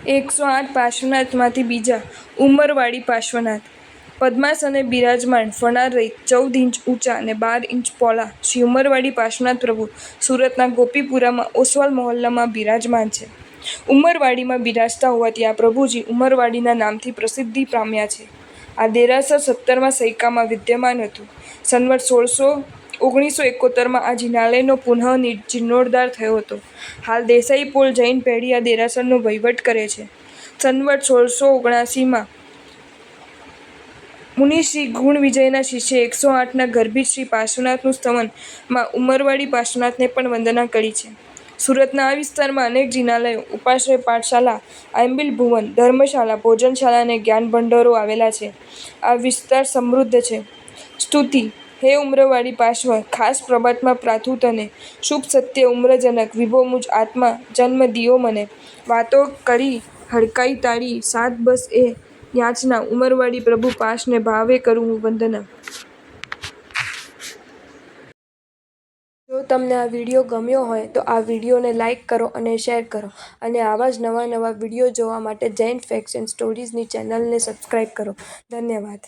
108 પાર્શ્વનાથમાંથી બીજા ઉમરવાડી પાર્શ્વનાથ પદ્માસને બિરાજમાન ફણાર રહિત 14 ઇંચ ઊંચા અને 12 ઇંચ પહોળા શ્રી ઉમરવાડી પાર્શ્વનાથ પ્રભુ સુરતના ગોપીપુરામાં ઓસવાલ મહોલ્લામાં બિરાજમાન છે. ઉમરવાડીમાં બિરાજતા હોવાથી આ પ્રભુજી ઉમરવાડીના નામથી પ્રસિદ્ધિ પામ્યા છે. આ દેરાસર 17મા સૈકામાં વિદ્યમાન હતું. સંવત 1971માં આ જિનાલયનો પુનઃ જીર્ણોદ્ધાર થયો હતો. હાલ દેસાઈ પોલ જૈન પેઢી આ દેરાસરનો વહીવટ કરે છે. સંવત 1679માં મુનિશ્રી ગુણવિજયના શિષ્ય 108ના ગર્ભિત શ્રી પાર્શ્વનાથનું સ્થવન માં ઉમરવાડી પાર્શ્વનાથને પણ વંદના કરી છે. સુરતના આ વિસ્તારમાં અનેક જિનાલયો, ઉપાશ્રય પાઠશાળા, આંબિલ ભુવન, ધર્મશાળા, ભોજનશાળા અને જ્ઞાન ભંડારો આવેલા છે. આ વિસ્તાર સમૃદ્ધ છે. સ્તુતિ: હે ઉમરવાડી પાર્શ્વ, ખાસ પ્રભાતમાં પ્રાથુ તને, શુભ સત્ય ઉમ્રજનક, વિભો મુજ આત્મા જન્મ દિયો મને, વાતો કરી હડકાઈ તારી, સાથ બસ એ યાચના, ઉમરવાડી પ્રભુ પાસને ભાવે કરું હું વંદના. જો તમને આ વિડીયો ગમ્યો હોય તો આ વિડીયોને લાઈક કરો અને શેર કરો અને આવા જ નવા વિડીયો જોવા માટે જૈન ફેક્ટ્સ એન્ડ સ્ટોરીઝની ચેનલને સબસ્ક્રાઈબ કરો. ધન્યવાદ.